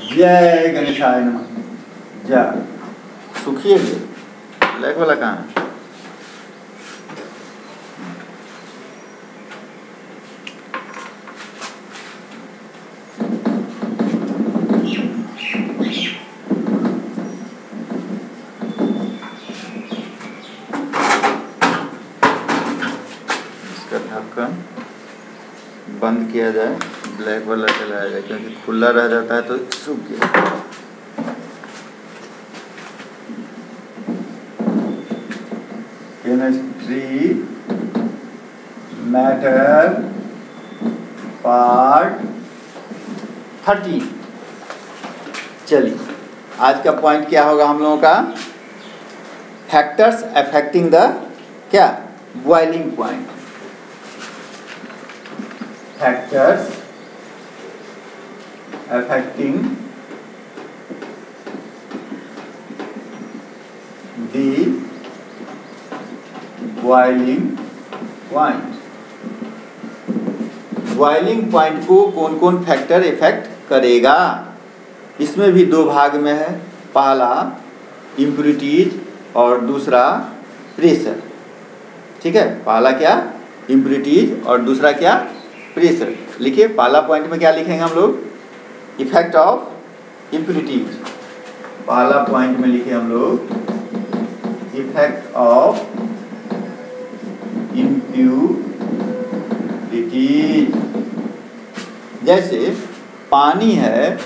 जय गणेशाय नमः। जय सुखिए ब्लैक वाला कहाँ है? इसका ढक्कन बंद किया जाए, ब्लैक वाला चलाया जाए, क्योंकि खुला रह जाता है तो सूख गया। Chemistry matter part 13। चलिए आज का पॉइंट क्या होगा हम लोगों का? फैक्टर्स अफेक्टिंग द क्या boiling point. Factors affecting the boiling point। Boiling point को कौन कौन फैक्टर इफेक्ट करेगा? इसमें भी दो भाग में है, पहला इम्प्यूरिटीज और दूसरा प्रेशर। ठीक है, पहला क्या इम्प्यूरिटीज और दूसरा क्या प्रेशर। लिखिए पहला पॉइंट में क्या लिखेंगे हम लोग? Effect of impurities. पहला पॉइंट में लिखे हम लोग इफेक्ट ऑफ इम्प्यूरिटीज। जैसे पानी है,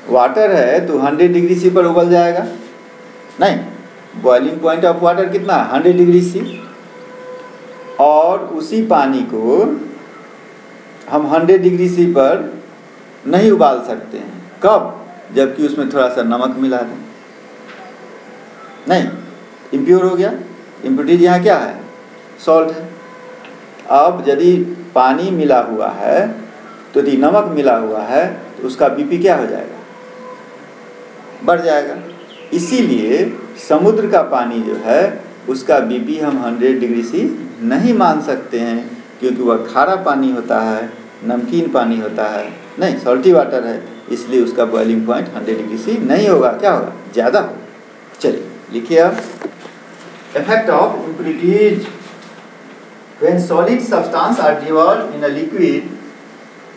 वाटर है, तो 100 डिग्री सी पर उबल जाएगा। नहीं, बॉइलिंग पॉइंट ऑफ वाटर कितना? 100 डिग्री सी। और उसी पानी को हम 100 डिग्री सी पर नहीं उबाल सकते हैं। कब? जबकि उसमें थोड़ा सा नमक मिला दें। नहीं, इम्प्योर हो गया। इम्प्योरिटीज यहाँ क्या है? सॉल्ट है। अब यदि पानी मिला हुआ है तो यदि नमक मिला हुआ है तो उसका बीपी क्या हो जाएगा? बढ़ जाएगा। इसीलिए समुद्र का पानी जो है उसका बीपी हम 100 डिग्री सी नहीं मान सकते हैं, क्योंकि वह खारा पानी होता है, नमकीन पानी होता है, नहीं सॉल्टी वाटर है, इसलिए उसका बॉइलिंग पॉइंट 100 डिग्री सी नहीं होगा। क्या होगा? ज़्यादा होगा। चलिए लिखिए अब effect of impurities. When solid substance are dissolved in a liquid,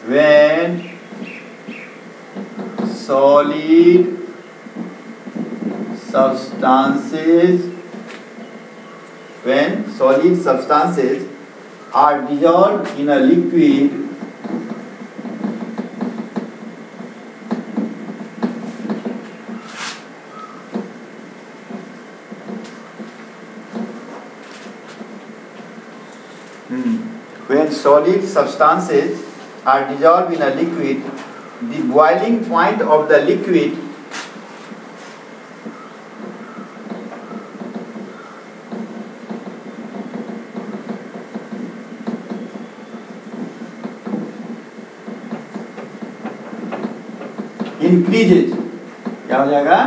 when solid substances are dissolved in a liquid, when solid substances are dissolved in a liquid, the boiling point of the liquid increases। क्या हो जाएगा?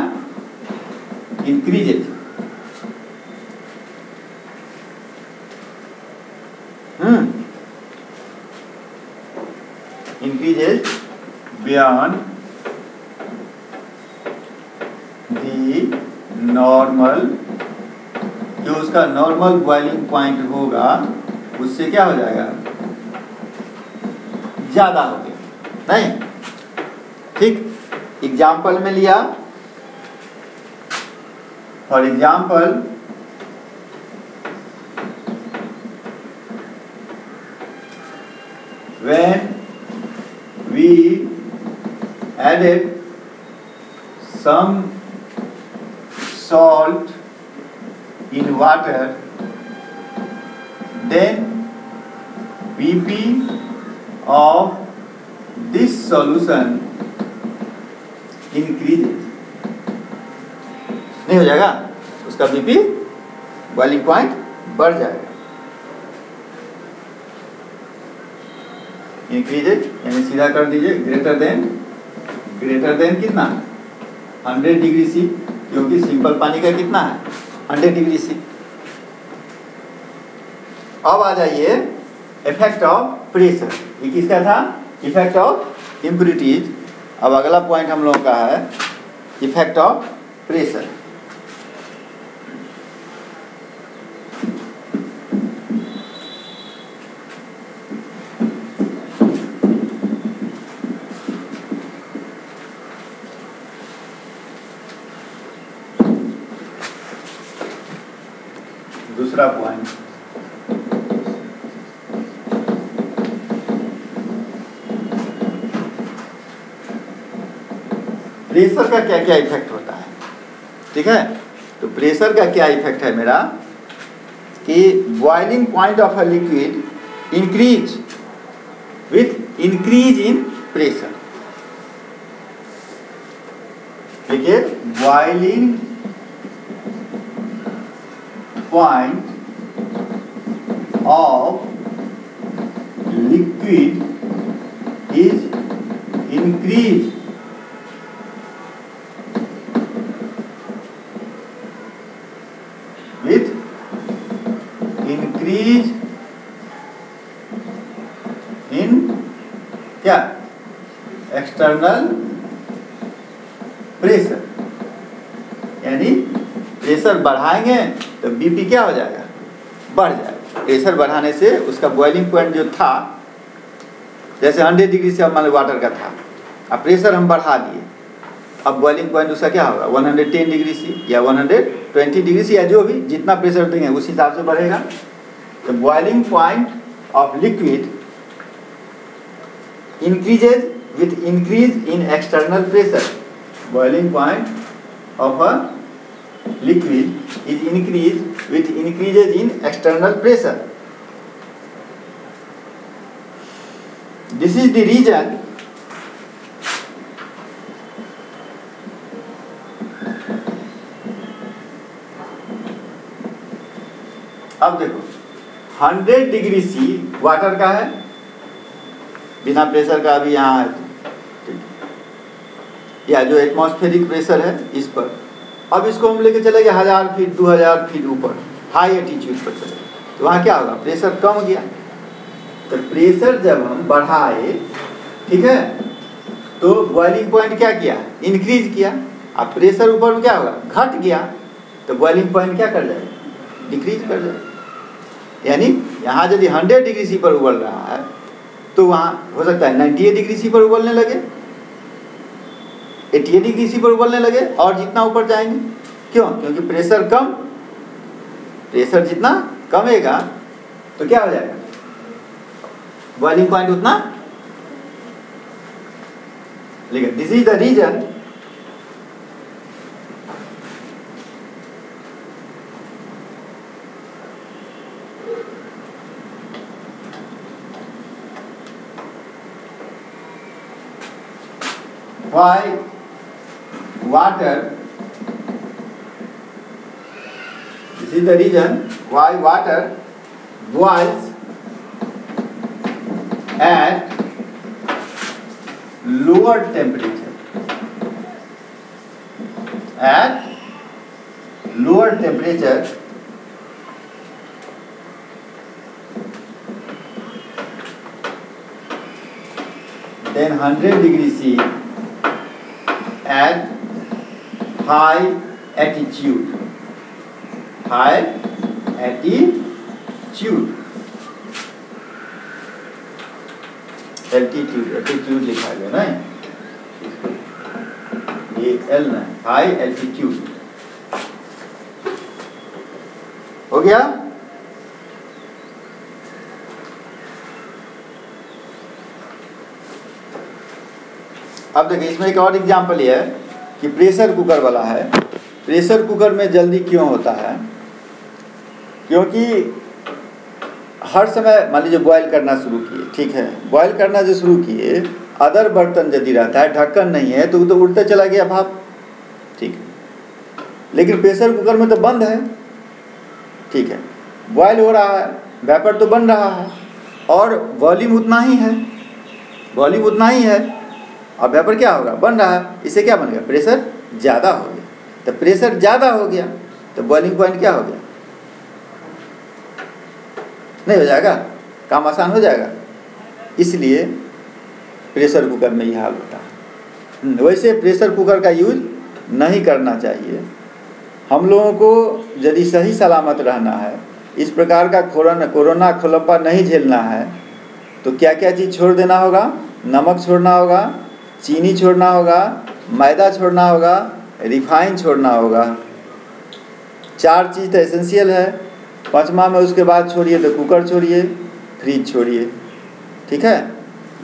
increases। increases beyond the normal। जो उसका normal boiling point होगा उससे क्या हो जाएगा? ज्यादा हो गया। नहीं, ठीक। एग्जाम्पल में लिया, for example when we added some salt in water, then BP of this solution increases। नहीं हो जाएगा? उसका बीपी बॉइलिंग पॉइंट बढ़ जाएगा। इंक्रीजेज यानी सीधा कर दीजिए ग्रेटर देन कितना? 100 डिग्री सी, क्योंकि सिंपल पानी का कितना है? 100 डिग्री सी। अब आ जाइए इफेक्ट ऑफ प्रेशर। ये किसका था? Effect of impurities. अब अगला पॉइंट हम लोगों का है इफेक्ट ऑफ प्रेशर। दूसरा पॉइंट, प्रेशर का क्या क्या इफेक्ट होता है। ठीक है, तो प्रेशर का क्या इफेक्ट है मेरा कि boiling point of a liquid increase with increase in pressure. देखिए, boiling point of liquid is increase with increase in क्या एक्सटर्नल प्रेशर, यानी प्रेशर बढ़ाएंगे तो बीपी क्या हो जाएगा, बढ़ जाएगा। प्रेशर बढ़ाने से उसका बॉइलिंग पॉइंट जो था, जैसे 100 डिग्री से मान लो वाटर का था, अब प्रेशर हम बढ़ा दिए, अब बॉइलिंग पॉइंट उसका क्या होगा 110 डिग्री सी या 120 डिग्री सी, या जो भी जितना प्रेशर देंगे उस हिसाब से बढ़ेगा। तो boiling point of liquid increases with increase in external pressure. Boiling point of a liquid is increase with increases in external pressure. This is the reason अब देखो 100 डिग्री सी वाटर का है, बिना प्रेशर का अभी यहाँ है, या जो एटमॉस्फेरिक प्रेशर है इस पर, अब इसको हम लेके चले गए 1000 फीट 2000 फीट ऊपर हाई एटीट्यूड पर चले गए, तो वहाँ क्या होगा, प्रेशर कम गया। तो प्रेशर जब हम बढ़ाए, ठीक है, तो बॉइलिंग पॉइंट क्या किया, इंक्रीज किया। अब प्रेशर ऊपर क्या होगा, घट गया, तो बॉइलिंग पॉइंट क्या कर जाएगा, डिक्रीज कर जाएगा। यानी यहाँ यदि 100 डिग्री सी पर उबल रहा है तो वहाँ हो सकता है 98 डिग्री सी पर उबलने लगे, 88 डिग्री सी पर उबलने लगे, और जितना ऊपर जाएंगे, क्यों, क्योंकि प्रेशर कम, प्रेशर जितना कमेगा तो क्या हो जाएगा, बॉइलिंग पॉइंट उतना। लेकिन this is the reason why water, this is the reason why water boils at lower temperature, at lower temperature than 100 degree C at high altitude, high altitude, altitude लिखा गया ना, ये L ना, high altitude हो गया। अब देखिए, इसमें एक और एग्जाम्पल ये है कि प्रेशर कुकर वाला है। प्रेशर कुकर में जल्दी क्यों होता है, क्योंकि हर समय मान लीजिए बॉयल करना शुरू किए, ठीक है, बॉयल करना जो शुरू किए, अदर बर्तन यदि रहता है, ढक्कन नहीं है तो वो तो उड़ते चला गया भाप, ठीक है, लेकिन प्रेशर कुकर में तो बंद है, ठीक है, बॉयल हो रहा है, वेपर तो बन रहा है, और वॉल्यूम उतना ही है, वॉल्यूम उतना ही है, और वेपर क्या होगा, बन रहा है, इससे क्या बन गया, प्रेशर ज़्यादा हो गया। तो प्रेशर ज़्यादा हो गया तो बॉइलिंग पॉइंट क्या हो गया, नहीं हो जाएगा, काम आसान हो जाएगा। इसलिए प्रेशर कुकर में यह हाल होता है। वैसे प्रेशर कुकर का यूज नहीं करना चाहिए। हम लोगों को यदि सही सलामत रहना है, इस प्रकार का कोरोना खुलप्पा नहीं झेलना है, तो क्या क्या चीज़ छोड़ देना होगा? नमक छोड़ना होगा, चीनी छोड़ना होगा, मैदा छोड़ना होगा, रिफाइन छोड़ना होगा। 4 चीज़ तो एसेंशियल है। 5वां में उसके बाद छोड़िए तो कुकर छोड़िए, फ्रिज छोड़िए। ठीक है,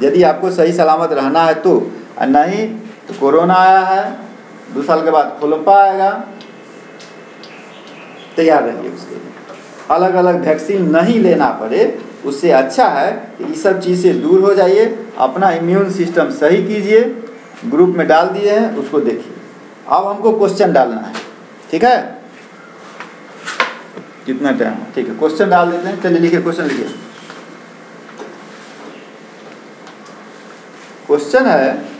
यदि आपको सही सलामत रहना है तो। नहीं तो कोरोना आया है, 2 साल के बाद खुलप्पा आएगा, तैयार रहिए उसके लिए। अलग अलग वैक्सीन नहीं लेना पड़े, उससे अच्छा है कि इस सब चीज़ से दूर हो जाइए, अपना इम्यून सिस्टम सही कीजिए। ग्रुप में डाल दिए हैं, उसको देखिए। अब हमको क्वेश्चन डालना है। ठीक है, कितना टाइम? ठीक है, क्वेश्चन डाल देते हैं। चलिए लिखिए, क्वेश्चन लिखिए। क्वेश्चन है,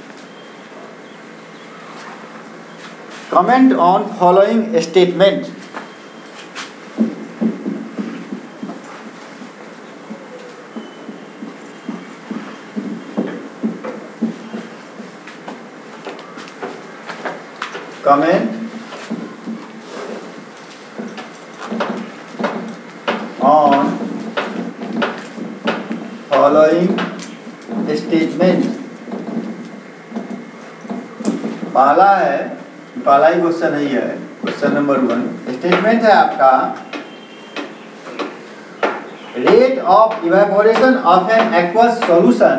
comment on following statement. comment on following statement। पहला है, पहला ही क्वेश्चन नहीं है, क्वेश्चन नंबर 1 स्टेटमेंट है आपका, rate of evaporation of an aqueous solution,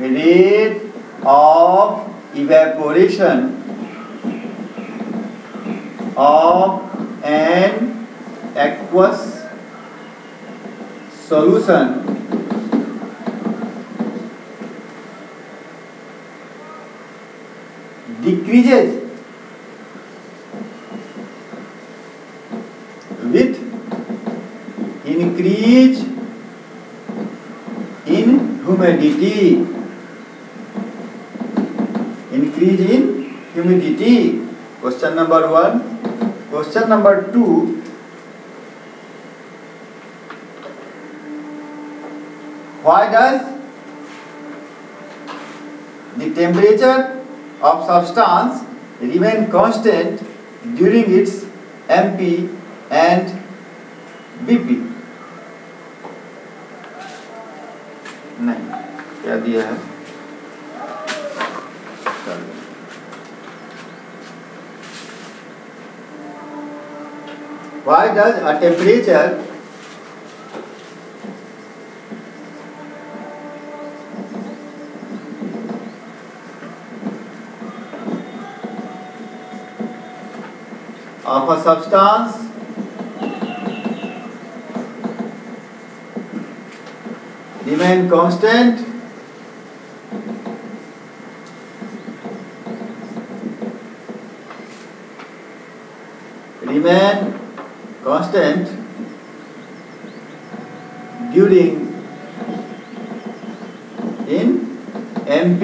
rate of evaporation of an aqueous solution decreases with increase in humidity। Increase in humidity, question number 1। question number 2, why does the temperature of substance remain constant during its MP and BP? नहीं, क्या दिया है? Why does a temperature of a substance remain constant during in MP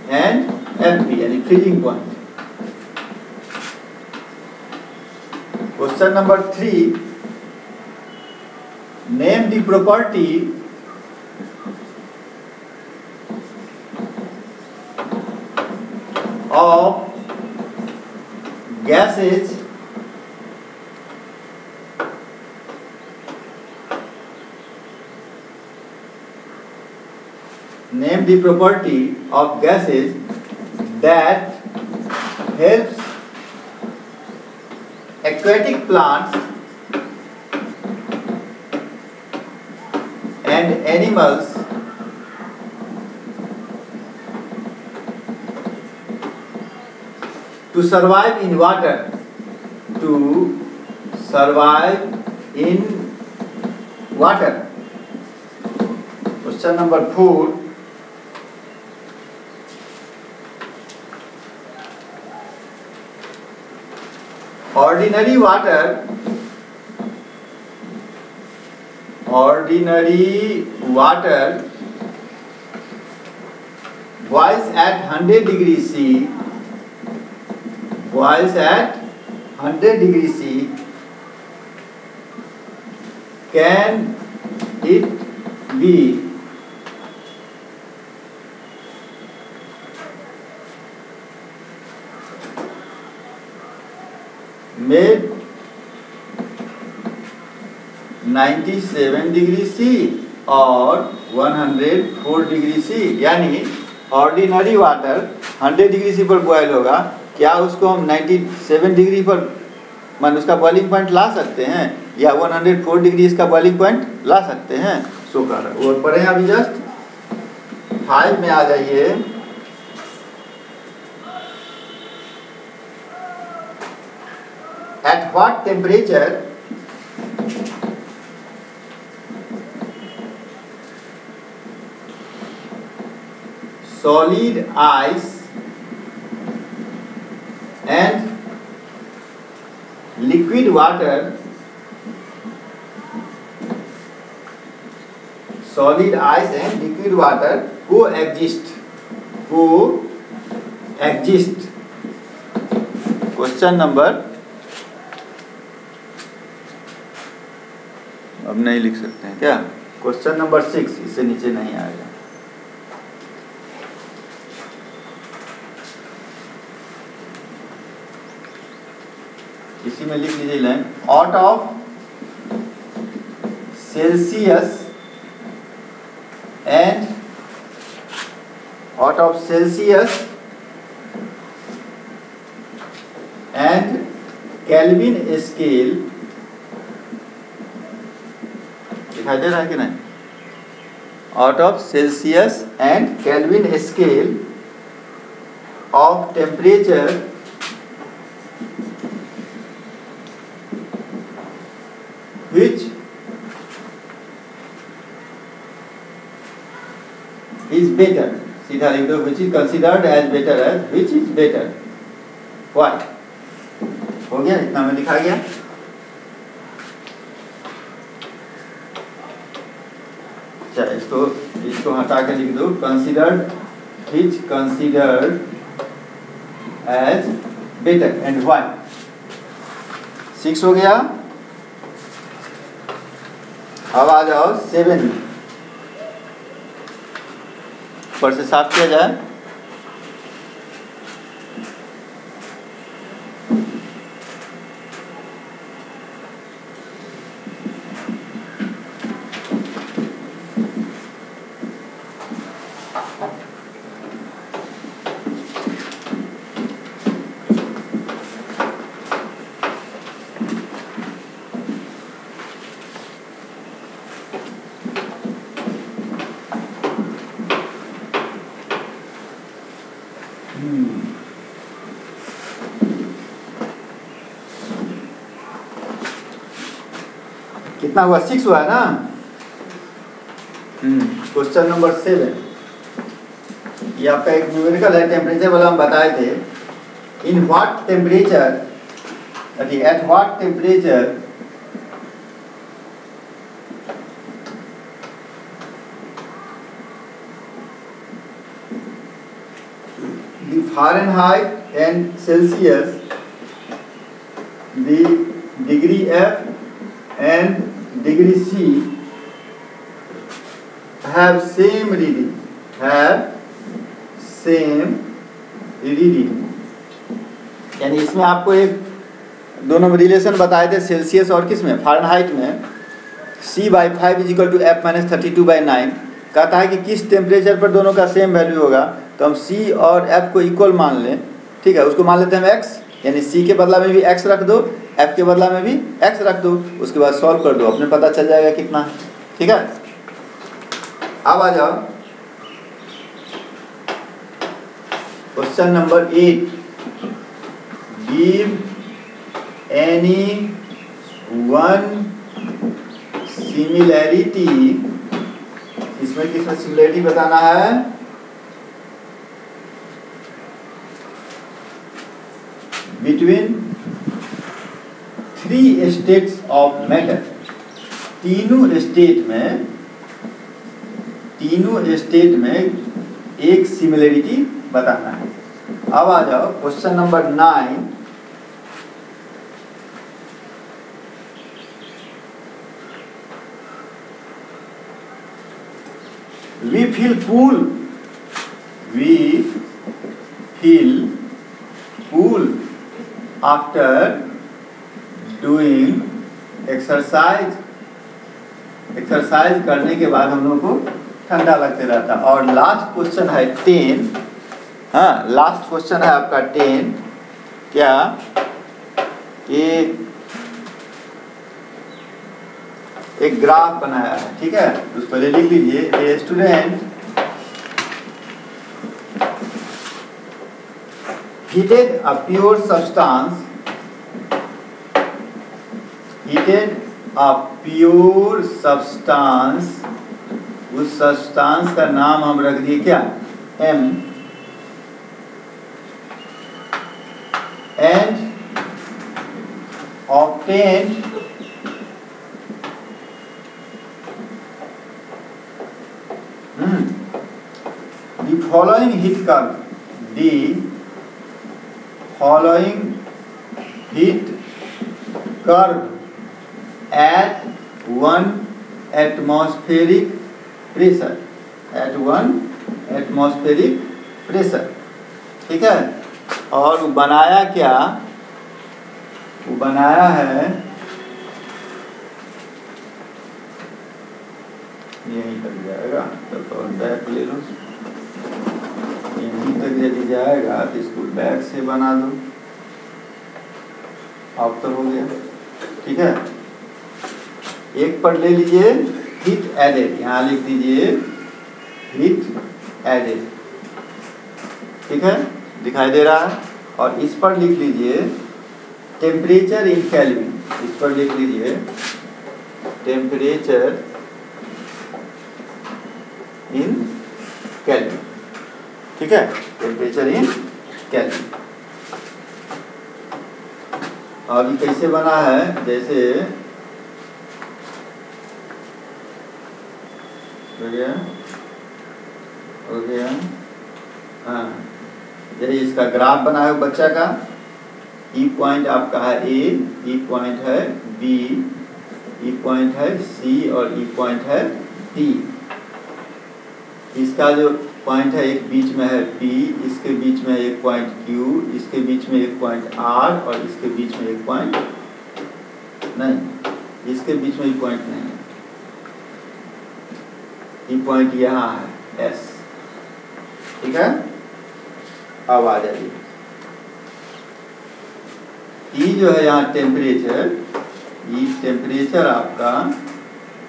and FP यानी freezing point। question number 3, name the property of gases name the property of gases that helps aquatic plants and animals to survive in water, to survive in water। question number 4, ordinary water boils at 100 degrees C, boils at 100 degrees C, can it be में 97 degree C और 104 degree C, यानी ordinary water 100 degree C पर boil होगा, क्या उसको हम 97 degree पर मान उसका बॉइलिंग पॉइंट ला सकते हैं, या 104 डिग्री इसका बॉइलिंग पॉइंट ला सकते हैं? सो कर रहा है और पढ़े अभी जस्ट 5 में आ जाइए। At what temperature solid ice and liquid water coexist. Question number, अब नहीं लिख सकते हैं क्या? क्वेश्चन नंबर 6, इससे नीचे नहीं आएगा। इसी में लिख लीजिए line, out of Celsius and kelvin scale, दिखाई दे रहा है कि नहीं? Out of Celsius and kelvin scale of temperature which is better, सीधा लिख दो, which is considered as better as, which is better, why? हो गया, इतना में लिखा गया। चलो इसको हटा के लिख दो, considered, which considered as better and why। 6 हो गया। अब आ जाओ 7 पर से साफ किया जाए। कितना हुआ? 6 हुआ है ना। क्वेश्चन नंबर 7, ये आपका एक न्यूमेरिकल है, टेम्परेचर वाला हम बताए थे। In what temperature, at what temperature the Fahrenheit and Celsius, the degree F and degree C have same reading, यानी इसमें आपको एक दोनों में रिलेशन बताए थे, सेल्सियस और किस में, फारेनहाइट में। C/5 = F-32/9 कहता है कि किस टेम्परेचर पर दोनों का सेम वैल्यू होगा, तो हम C और F को इक्वल मान लें, ठीक है। उसको मान लेते हैं हम x, यानी C के बदला में भी x रख दो, F के बदला में भी x रख दो, उसके बाद सॉल्व कर दो, अपने पता चल जाएगा कितना है, ठीक है। अब आ जाओ question number 8, give any one similarity, इसमें किसमें सिमिलैरिटी बताना है, बिटवीन 3 स्टेट्स ऑफ मैटर, तीनों स्टेट में एक सिमिलरिटी बताना है। अब आ जाओ question number 9, we feel cool after doing exercise, exercise करने के बाद हम लोग को ठंडा लगते रहता। और लास्ट क्वेश्चन है 10, हाँ लास्ट क्वेश्चन है आपका 10, क्या कि एक ग्राफ बनाया है, ठीक है, उस पहले लिख लीजिए। A student heated a pure substance, heated a pure substance, उस सब्सटेंस का नाम हम रख दिए क्या, M, and obtained the following heat curve, the following heat curve at 1 atmospheric pressure, at 1 atmospheric pressure, ठीक है। और वो बनाया क्या, वो बनाया है, यहीं तक जाएगा तो बैक ले लो, यहीं तक यदि जाएगा तो इसको बैक से बना दो, अब तो हो गया, ठीक है। एक पर ले लीजिए हीट एडेड, यहाँ लिख दीजिए हीट एडेड, ठीक है, दिखाई दे रहा है। और इस पर लिख लीजिए टेम्परेचर इन केल्विन, इस पर लिख लीजिए टेम्परेचर इन केल्विन, ठीक है, टेम्परेचर इन केल्विन। और ये कैसे बना है, जैसे हो गया, हाँ, यही इसका ग्राफ बना है बच्चा का। ई पॉइंट आपका है ए, ई पॉइंट है बी, ई पॉइंट है सी और ई पॉइंट है डी। इसका जो पॉइंट है एक बीच में है पी, इसके बीच में एक पॉइंट क्यू, इसके बीच में एक पॉइंट आर और इसके बीच में एक पॉइंट नहीं, इसके बीच में एक पॉइंट नहीं है, ये पॉइंट यहाँ है एस, ठीक है। अब आ जाइए, ई जो है यहाँ टेम्परेचर, ई टेम्परेचर आपका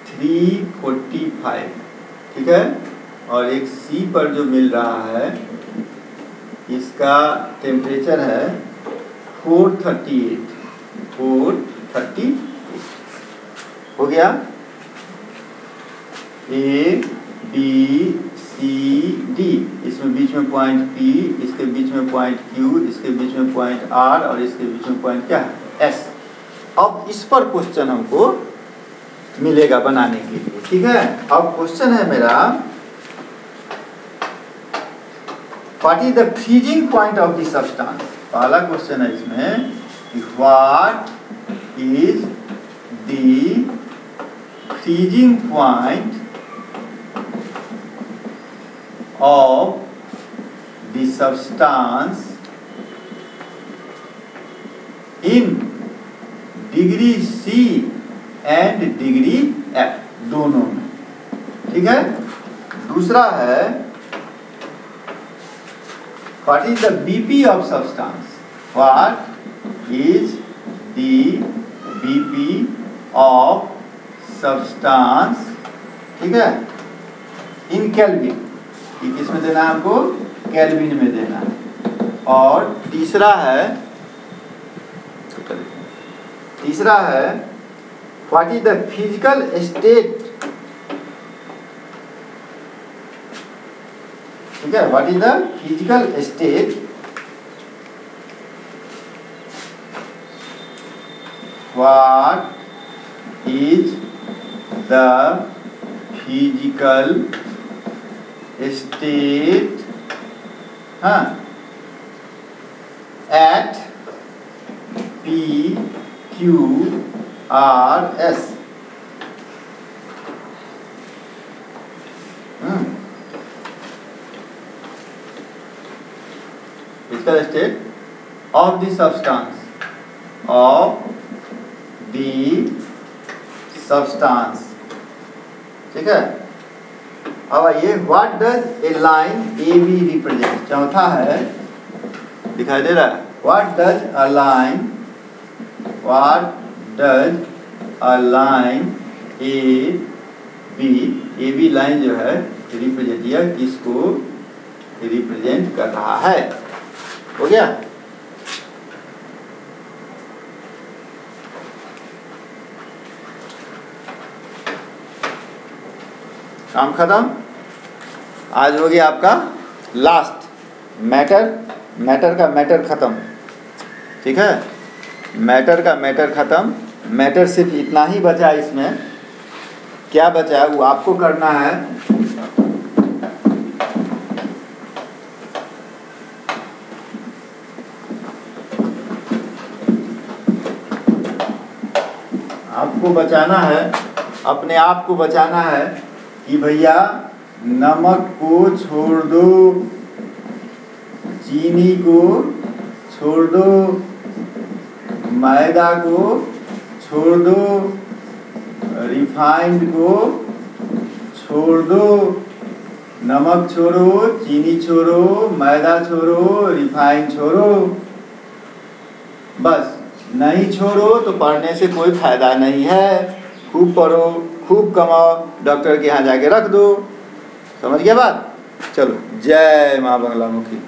345, ठीक है। और एक सी पर जो मिल रहा है इसका टेम्परेचर है 438, 438 हो गया। ए बी सी डी, इसमें बीच में पॉइंट पी, इसके बीच में पॉइंट क्यू, इसके बीच में पॉइंट आर और इसके बीच में पॉइंट क्या है, एस। अब इस पर क्वेश्चन हमको मिलेगा बनाने के लिए, ठीक है। अब क्वेश्चन है मेरा, what is the freezing point of the substance. पहला क्वेश्चन है इसमें कि what is the freezing point of the substance in degree C and degree F दोनों में, ठीक है। दूसरा है what is the BP of substance, what is the BP of substance, ठीक है, in Kelvin, किस में देना है हमको, केल्विन में देना है। और तीसरा है what is the physical state, ठीक है, what is the physical state, what is the physical state, हाँ, at P Q R S, physical state of the substance, of the substance. ठीक है, अब आइए, what does a line A B represent. चौथा है, दिखाई दे रहा है, what does a line A B line जो है रिप्रेजेंट, यह किसको रिप्रेजेंट कर रहा है। हो गया। काम खत्म। आज हो गया आपका लास्ट मैटर का मैटर खत्म। ठीक है, मैटर का मैटर खत्म। मैटर सिर्फ इतना ही बचा, इसमें क्या बचा है वो आपको करना है। आपको बचाना है, अपने आप को बचाना है कि भैया नमक को छोड़ दो, चीनी को छोड़ दो, मैदा को छोड़ दो, रिफाइंड को छोड़ दो। नमक छोड़ो, चीनी छोड़ो, मैदा छोड़ो, रिफाइंड छोड़ो। बस नहीं छोड़ो तो पढ़ने से कोई फायदा नहीं है। खूब पढ़ो, खूब कमाओ, डॉक्टर के यहाँ जाके रख दो। समझ गया बात? चलो, जय माँ बंगला मुखी।